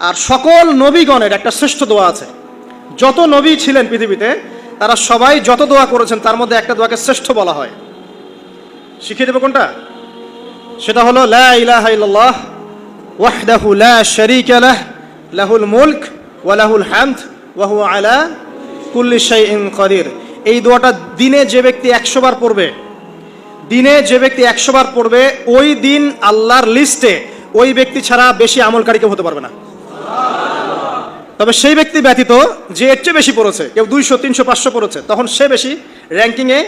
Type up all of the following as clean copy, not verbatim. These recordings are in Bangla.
আর সকল নবীগণের একটা শ্রেষ্ঠ দোয়া আছে। যত নবী ছিলেন পৃথিবীতে তারা সবাই যত দোয়া করেছেন তার মধ্যে একটা দোয়াকে শ্রেষ্ঠ বলা হয়। শিখিয়ে দেবো কোনটা? সেটা হলো লা ইলাহা ইল্লাল্লাহ ওয়াহদাহু লা শারীকা লাহ লাহুল মুলক ওয়া লাহুল হামদ ওয়া হুয়া আলা কুল্লি শাইইন কাদির। এই দোয়াটা দিনে যে ব্যক্তি 100 বার পড়বে, দিনে যে ব্যক্তি 100 বার পড়বে, ওই দিন আল্লাহর লিস্টে ওই ব্যক্তি ছাড়া বেশি আমলকারী কেউ হতে পারবে না। তবে সেই ব্যক্তি ব্যতীত যে এর চেয়ে বেশি পড়েছে, কেউ 200 300 500 পড়েছে, তখন সে বেশি র্যাঙ্কিংয়ে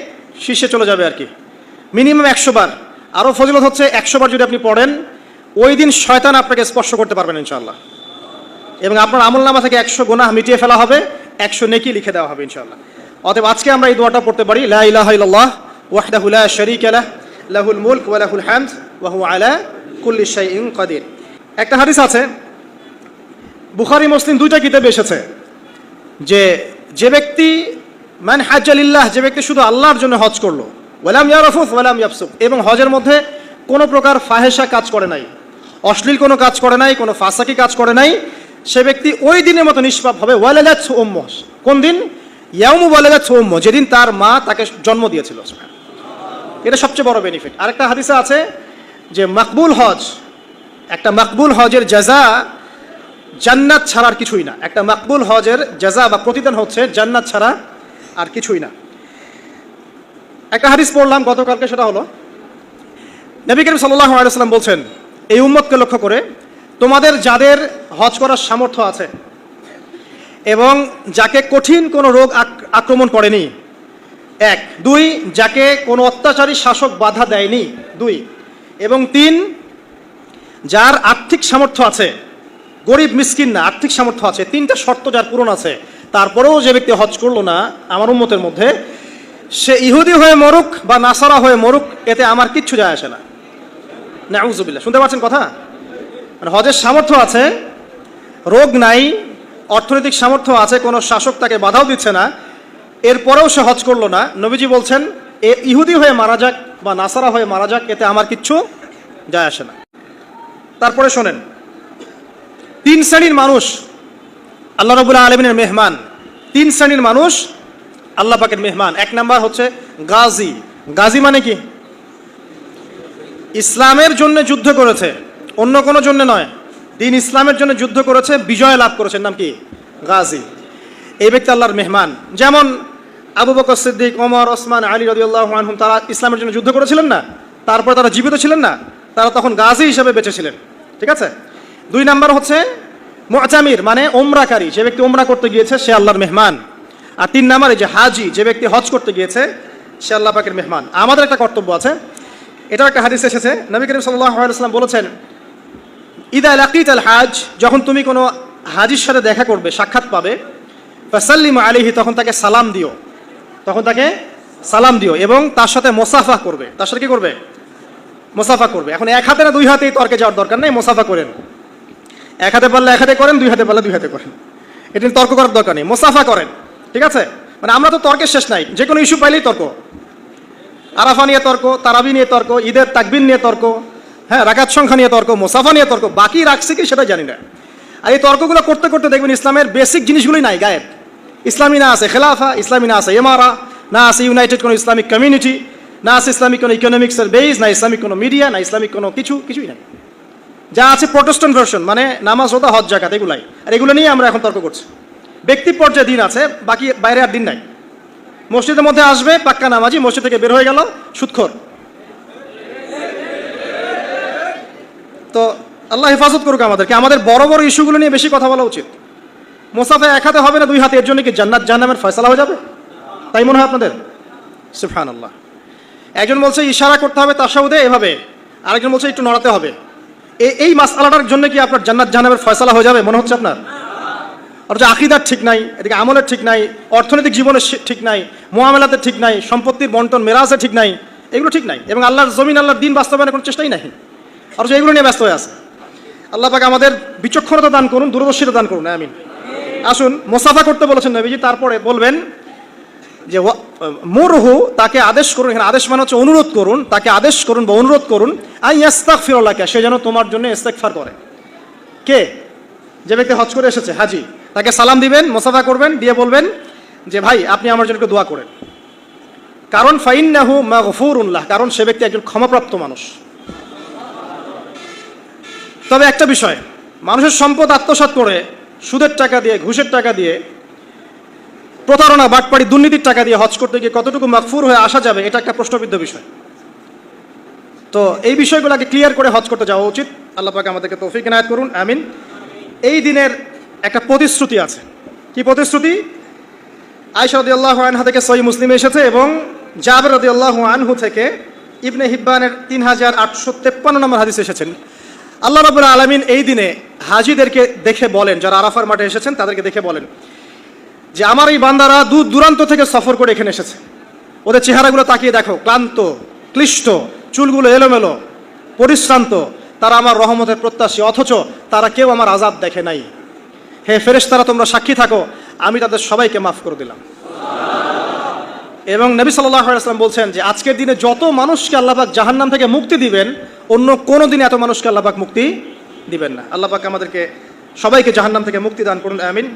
শীর্ষে চলে যাবে আর কি। মিনিমাম 100 বার। আরও ফজিলত হচ্ছে 100 বার যদি আপনি পড়েন, ওই দিন শয়তান আপনাকে স্পর্শ করতে পারবেন ইনশাআল্লাহ, এবং আপনার আমলনামা থেকে 100 গুনাহ মিটিয়ে ফেলা হবে, 100 নেকি লিখে দেওয়া হবে ইনশাআল্লাহ। অতএব আজকে আমরা এই দোয়াটা পড়তে পারি, লা ইলাহা ইল্লাল্লাহ ওয়াহদাহু লা শারীকা লাহ লাহুল মুলক ওয়া লাহুল হামদ ওয়া হুয়া আলা কুল্লি শাইইন কাদির। একটা হাদিস আছে, বুখারী মুসলিম দুইটা কিতাবে এসেছে, যে ব্যক্তি মান হাজ্জা লিল্লাহ, যে ব্যক্তি শুধু আল্লাহর জন্য হজ করলো, ওয়ালাম ইয়ারফুস ওয়ালাম ইয়াফসুক, এবং হজের মধ্যে কোনো প্রকার ফাহেসা কাজ করে নাই, অশ্লীল কোনো কাজ করে নাই, কোনো ফাসাকি কাজ করে নাই, সে ব্যক্তি ওই দিনের মতো নিষ্পাপ হবে। ওয়ালাদাতহু উম্মুহ, কোন দিন? ইয়াউমু ওয়ালাদাতহু উম্মুহ, যেদিন তার মা তাকে জন্ম দিয়েছিল। এটা সবচেয়ে বড় বেনিফিট। আরেকটা হাদিসে আছে যে মাকবুল হজ, একটা মাকবুল হজের জাযা জান্নাত ছাড়া আর কিছুই না। একটা মাকবুল হজের জাযা বা প্রতিদান হচ্ছে জান্নাত ছাড়া আর কিছুই না। একটা হাদিস পড়লাম গতকালকে, সেটা হলো নবী করিম সাল্লাল্লাহু আলাইহি ওয়াসাল্লাম বলছেন এই উম্মতকে লক্ষ্য করে, তোমাদের যাদের হজ করার সামর্থ্য আছে এবং যাকে কঠিন কোনো রোগ আক্রমণ করেনি, 1, 2, যাকে কোনো অত্যাচারী শাসক বাধা দেয়নি, 2, এবং 3, যার আর্থিক সামর্থ্য আছে, গরিব মিসকিন না, আর্থিক সামর্থ্য আছে, 3টা শর্ত যার পূরণ আছে, তারপরেও যে ব্যক্তি হজ করলো না আমার উম্মতের মধ্যে, সে ইহুদি হয়ে মরুক বা নাসারা হয়ে মরুক, এতে আমার কিচ্ছু যায় আসে না। নাউযুবিল্লাহ, শুনতে পাচ্ছেন কথা? মানে হজের সামর্থ্য আছে, রোগ নাই, অর্থনৈতিক সামর্থ্য আছে, কোনো শাসক তাকে বাধাও দিচ্ছে না, এরপরেও সে হজ করলো না, নবীজি বলছেন এ ইহুদি হয়ে মারা যাক বা নাসারা হয়ে মারা যাক, এতে আমার কিচ্ছু যায় আসে না। তারপরে শোনেন, 3 শ্রেণীর মানুষ আল্লাহ রাব্বুল আলামিনের মেহমান। 3 শ্রেণীর মানুষ আল্লাহ পাকের মেহমান। 1 নাম্বার হচ্ছে গাজী। গাজী মানে কি? ইসলামের জন্য যুদ্ধ করেছে, অন্য কোনো জন্য নয়, দিন ইসলামের জন্য যুদ্ধ করেছে, বিজয় লাভ করেছে, নাম কি? গাজী। এই ব্যক্তি আল্লাহর মেহমান। যেমন আবু বকর সিদ্দিক, ওমর, ওসমান, আলী রাদিয়াল্লাহু আনহুম, তারা ইসলামের জন্য যুদ্ধ করেছিলেন না, তারপরে তারা জীবিত ছিলেন না, তারা তখন গাজী হিসেবে বেঁচে ছিলেন। ঠিক আছে? 2 নাম্বার হচ্ছে মুতামির, মানে ওমরাকারী, যে ব্যক্তি ওমরা করতে গিয়েছে সে আল্লাহর মেহমান। আর 3 নাম্বার এই যে হাজি, যে ব্যক্তি হজ করতে গিয়েছে সে আল্লাহ পাকের মেহমান। আমাদের একটা কর্তব্য আছে, এটা একটা হাদিস এসেছে, নবী করিম সাল্লাল্লাহু আলাইহি ওয়াসাল্লাম বলেছেন, ইদা লাকিতাল হাজ, যখন তুমি কোনো হাজির সাথে দেখা করবে, সাক্ষাৎ পাবে, ফাসাল্লিমু আলাইহি, তখন তাকে সালাম দিও, তখন তাকে সালাম দিও, এবং তার সাথে মোসাফা করবে। তার সাথে কি করবে? মোসাফা করবে। এখন 1 হাতে না 2 হাতেই তর্কে যাওয়ার দরকার নেই, মোসাফা করেন। 1 হাতে পারলে 1 হাতে করেন, 2 হাতে পারলে 2 হাতে করেন, এটা তর্ক করার দরকার নেই, মোসাফা করেন। ঠিক আছে? মানে আমরা তো তর্কের শেষ নাই, যে কোনো ইস্যু পাইলেই তর্ক। আরাফা নিয়ে তর্ক, তারাবি নিয়ে তর্ক, ঈদের তাকবীর নিয়ে তর্ক, হ্যাঁ, রাকাত সংখ্যা নিয়ে তর্ক, মোসাফা নিয়ে তর্ক, বাকি রাখছে কি সেটা জানি না। আর এই তর্কগুলো করতে করতে দেখবেন ইসলামের বেসিক জিনিসগুলোই নাই, গায়েব। ইসলামী না আছে খেলাফা, ইসলামী না আছে এমারা, না আছে ইউনাইটেড কোনো ইসলামিক কমিউনিটি, না আছে ইসলামিক কোনো ইকোনমিক্সের বেস, না ইসলামিক কোনো মিডিয়া, না ইসলামিক কোনো কিছুই নাই। যা আছে প্রোটেস্ট্যান্ট ভার্সন, মানে নামাজ, রোজা, হজ, যাকাত, এগুলাই। আর এগুলো নিয়ে আমরা এখন তর্ক করছি। ব্যক্তি পর্যায়ে দিন আছে, বাকি বাইরে আর দিন নাই। মসজিদের মধ্যে আসবে পাক্কা নামাজি, মসজিদ থেকে বের হয়ে গেল সুদখোর। তো আল্লাহ হেফাজত করুক আমাদেরকে। আমাদের বড় বড় ইস্যুগুলো নিয়ে বেশি কথা বলা উচিত। মোসাফা 1 হাতে হবে না 2 হাতে, এর জন্য কি জান্নাত জাহান্নামের ফয়সালা হয়ে যাবে? তাই মনে হয় আপনাদের? সুবহানাল্লাহ। একজন বলছে ইশারা করতে হবে তাশাহুদে এভাবে, আরেকজন বলছে একটু নড়াতে হবে। এই মাসআলাটার জন্য কি আপনার জান্নাত জাহান্নামের ফয়সালা হয়ে যাবে মনে হচ্ছে আপনার? অথচ আকীদার ঠিক নাই, এদিকে আমলের ঠিক নাই, অর্থনৈতিক জীবনের ঠিক নাই, মুআমালাতের ঠিক নাই, সম্পত্তির বন্টন মেরাজের ঠিক নাই, এগুলো ঠিক নাই, এবং আল্লাহর জমিন, আল্লাহর দিন বাস্তবায়নের কোনো চেষ্টাই নাই, অথচ এগুলো নিয়ে ব্যস্ত হয়ে আছে। আল্লাহ পাক আমাদের বিচক্ষণতা দান করুন, দূরদর্শিতা দান করুন, আমিন। আসুন, মোসাফা করতে বলেছেন নবীজি, তারপরে বলবেন যে মুরহু, তাকে আদেশ করুন। এখানে আদেশ মানে হচ্ছে অনুরোধ করুন, তাকে আদেশ করুন বা অনুরোধ করুন, আই ইস্তাগফিরুল্লাহ, সে যেন তোমার জন্য ইস্তেগফার করে। কে? যে ব্যক্তি হজ করে এসেছে, হাজি, তাকে সালাম দিবেন, মোসাফা করবেন, দিয়ে বলবেন যে ভাই আপনি আমার জন্য একটু দোয়া করেন। কারণ ফাইন্নাহু মাগফুরুল্লাহ, কারণ সে ব্যক্তি একজন ক্ষমাপ্রাপ্ত মানুষ। তবে একটা বিষয়, মানুষের সম্পদ আত্মসাৎ করে সুদের টাকা দিয়ে, ঘুষের টাকা দিয়ে, প্রতারণা, বাটপাড়ি, দুর্নীতির টাকা দিয়ে হজ করতে গিয়ে কতটুকু মাগফুর হয়ে আসা যাবে, এটা একটা প্রশ্নবিদ্ধ বিষয়। তো এই বিষয়গুলোকে ক্লিয়ার করে হজ করতে যাওয়া উচিত। আল্লাহ পাক আমাদেরকে তৌফিক ইনায়াত করুন, আমিন। এই দিনের একটা প্রতিশ্রুতি আছে। কি প্রতিশ্রুতি? আয়েশা রাদিয়াল্লাহু আনহা থেকে সহিহ মুসলিমে এসেছে এবং জাবের রাদিয়াল্লাহু আনহু থেকে ইবনে হিব্বানের 3853 নম্বর হাদিসে এসেছেন। আল্লাহ রাব্বুল আলামিন এই দিনে হাজিদেরকে দেখে বলেন, যারা আরাফার মাঠে এসেছেন তাদেরকে দেখে বলেন যে আমার এই বান্দারা দূর দূরান্ত থেকে সফর করে এখানে এসেছে, ওদের চেহারাগুলো তাকিয়ে দেখো, ক্লান্ত, ক্লিষ্ট, চুলগুলো এলোমেলো, পরিশ্রান্ত, তারা আমার রহমতের প্রত্যাশী, অথচ তারা কেউ আমার আযাব দেখে নাই। হে ফেরেশতারা, তোমরা সাক্ষী থাকো, আমি তাদের সবাইকে মাফ করে দিলাম। এবং নবী সাল্লাল্লাহু আলাইহি ওয়াসাল্লাম বলছেন যে আজকের দিনে যত মানুষকে আল্লাহ পাক জাহান্নাম থেকে মুক্তি দিবেন, অন্য কোনো দিনে এত মানুষকে আল্লাহ পাক মুক্তি দিবেন না। আল্লাহ পাক আমাদেরকে সবাইকে জাহান্নাম থেকে মুক্তি দান করুন, আমিন।